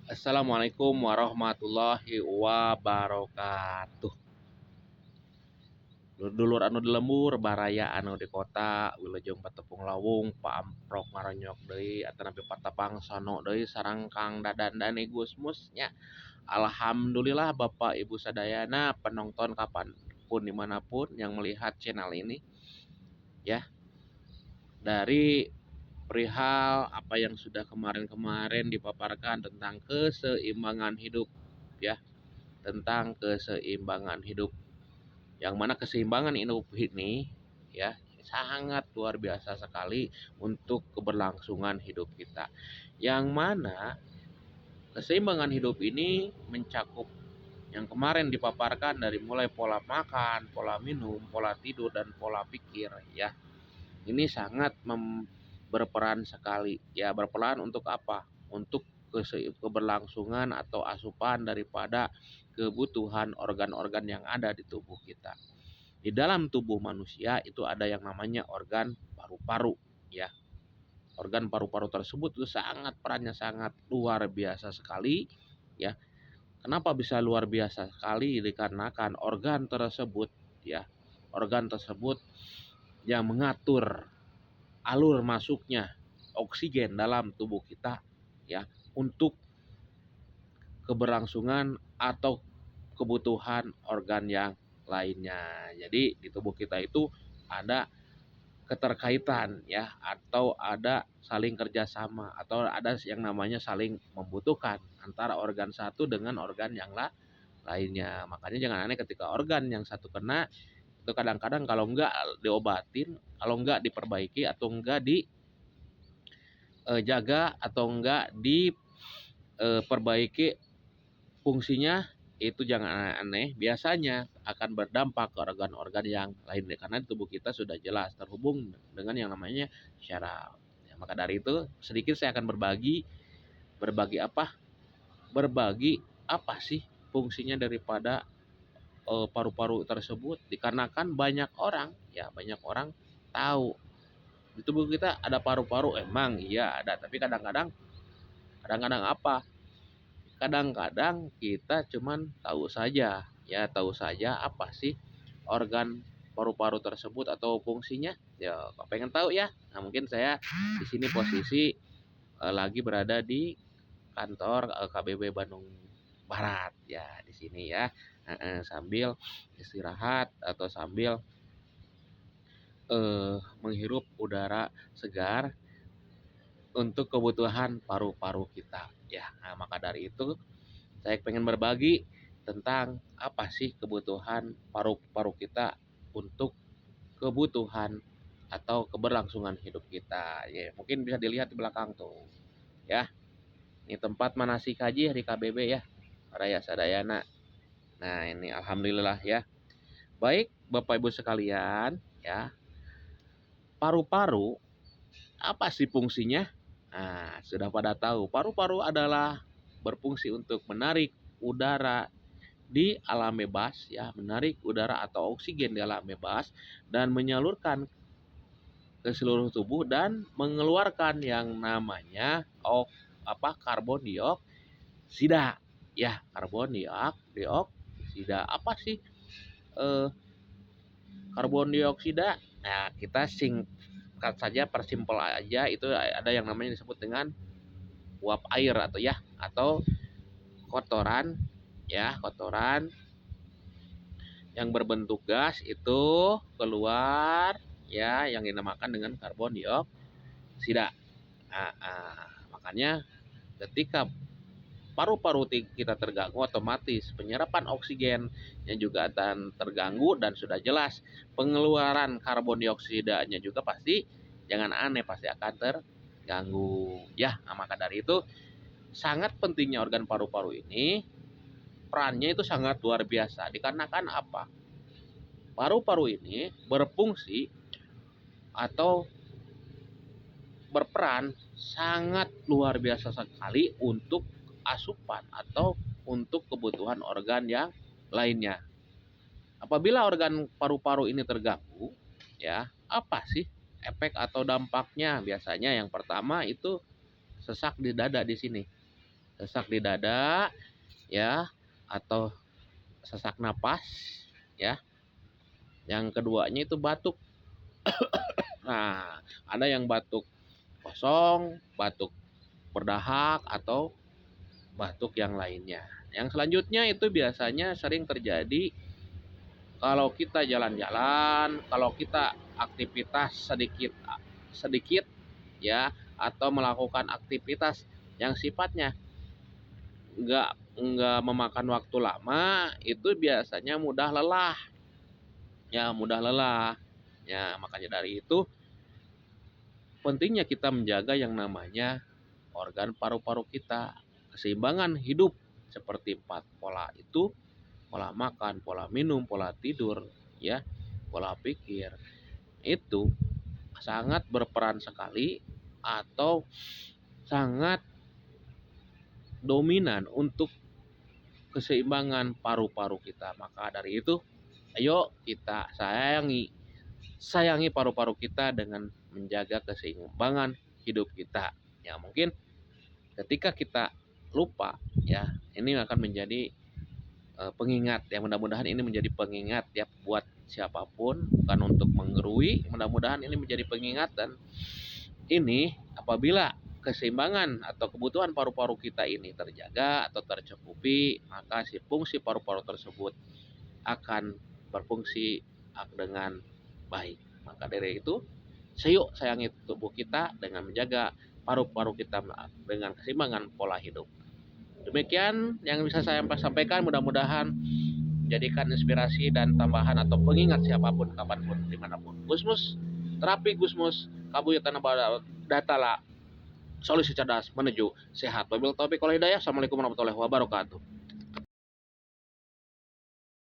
Assalamualaikum warahmatullahi wabarakatuh. Dulur anu di lembur, baraya anu di kota, wilujeng patepung lawung, paamprok ngaronyok deui, atanapi patapang sono deui sareng Kang Dadan dan Gus Musnya. Alhamdulillah Bapak Ibu sadayana penonton kapanpun dimanapun yang melihat channel ini ya, dari perihal apa yang sudah kemarin-kemarin dipaparkan tentang keseimbangan hidup ya, tentang keseimbangan hidup, yang mana keseimbangan hidup ini ya sangat luar biasa sekali untuk keberlangsungan hidup kita, yang mana keseimbangan hidup ini mencakup yang kemarin dipaparkan dari mulai pola makan, pola minum, pola tidur, dan pola pikir ya. Ini sangat berperan sekali ya, berperan untuk apa? Untuk keberlangsungan atau asupan daripada kebutuhan organ-organ yang ada di tubuh kita. Di dalam tubuh manusia itu ada yang namanya organ paru-paru ya. Organ paru-paru tersebut itu perannya sangat luar biasa sekali ya. Kenapa bisa luar biasa sekali? Dikarenakan organ tersebut ya, organ tersebut yang mengatur alur masuknya oksigen dalam tubuh kita ya, untuk keberlangsungan atau kebutuhan organ yang lainnya. Jadi di tubuh kita itu ada keterkaitan ya, atau ada saling kerjasama, atau ada yang namanya saling membutuhkan antara organ satu dengan organ yang lainnya. Makanya jangan aneh ketika organ yang satu kena, itu kadang-kadang kalau enggak diobatin, kalau enggak diperbaiki, atau enggak dijaga, atau enggak diperbaiki fungsinya, itu jangan aneh, biasanya akan berdampak ke organ-organ yang lain karena tubuh kita sudah jelas terhubung dengan yang namanya syaraf. Ya, maka dari itu sedikit saya akan berbagi apa? Berbagi apa sih fungsinya daripada paru-paru tersebut, dikarenakan banyak orang tahu di tubuh kita ada paru-paru, emang iya ada, tapi kadang-kadang apa? Kadang-kadang kita cuman tahu saja, ya tahu saja apa sih organ paru-paru tersebut atau fungsinya. Ya, pengen tahu ya. Nah, mungkin saya di sini posisi lagi berada di kantor KBB Bandung Barat ya, di sini ya. Sambil istirahat atau sambil menghirup udara segar untuk kebutuhan paru-paru kita ya. Nah, maka dari itu saya pengen berbagi tentang apa sih kebutuhan paru-paru kita untuk kebutuhan atau keberlangsungan hidup kita. Ya, mungkin bisa dilihat di belakang tuh. Ya, ini tempat manasik haji di KBB ya. Raya Sadayana. Nah, ini alhamdulillah ya. Baik, Bapak Ibu sekalian, ya. Paru-paru apa sih fungsinya? Nah, sudah pada tahu. Paru-paru adalah berfungsi untuk menarik udara di alam bebas ya, menarik udara atau oksigen di alam bebas dan menyalurkan ke seluruh tubuh dan mengeluarkan yang namanya karbon dioksida ya, karbon dioksida. Apa sih eh, karbon dioksida? Nah, kita singkat saja, persimpel aja, itu ada yang namanya disebut dengan uap air atau kotoran ya, kotoran yang berbentuk gas itu keluar ya, yang dinamakan dengan karbon dioksida. Makanya ketika paru-paru kita terganggu, otomatis penyerapan oksigennya juga akan terganggu, dan sudah jelas pengeluaran karbon dioksidanya juga pasti, jangan aneh, pasti akan terganggu ya. Nah, maka dari itu sangat pentingnya organ paru-paru ini, perannya itu sangat luar biasa, dikarenakan apa? Paru-paru ini berfungsi atau berperan sangat luar biasa sekali untuk asupan atau untuk kebutuhan organ yang lainnya. Apabila organ paru-paru ini terganggu, ya, apa sih efek atau dampaknya? Biasanya yang pertama itu sesak di dada di sini. sesak di dada ya, atau sesak napas ya. Yang keduanya itu batuk. Nah, ada yang batuk kosong, batuk berdahak, atau batuk yang lainnya. Yang selanjutnya itu biasanya sering terjadi kalau kita jalan-jalan, kalau kita aktivitas sedikit sedikit ya, atau melakukan aktivitas yang sifatnya nggak memakan waktu lama, itu biasanya mudah lelah ya, mudah lelah ya. Makanya dari itu pentingnya kita menjaga yang namanya organ paru-paru kita, keseimbangan hidup seperti 4 pola itu: pola makan, pola minum, pola tidur ya, pola pikir. Itu sangat berperan sekali atau sangat dominan untuk keseimbangan paru-paru kita. Maka dari itu, ayo kita sayangi paru-paru kita dengan menjaga keseimbangan hidup kita. Ya, mungkin ketika kita lupa ya, ini akan menjadi pengingat ya. Mudah-mudahan ini menjadi pengingat ya buat siapapun, bukan untuk menggerui. Mudah-mudahan ini menjadi pengingat, dan ini apabila keseimbangan atau kebutuhan paru-paru kita ini terjaga atau tercukupi, maka si fungsi paru-paru tersebut akan berfungsi dengan baik. Maka dari itu, sayuk sayangi tubuh kita dengan menjaga paru-paru kita dengan keseimbangan pola hidup. Demikian yang bisa saya sampaikan, mudah-mudahan jadikan inspirasi dan tambahan atau pengingat siapapun, kapanpun, dimanapun. Gusmus, terapi Gusmus, kabuyutan datala, solusi cerdas menuju sehat. Wabil taufiq wal hidayah. Assalamualaikum warahmatullahi wabarakatuh.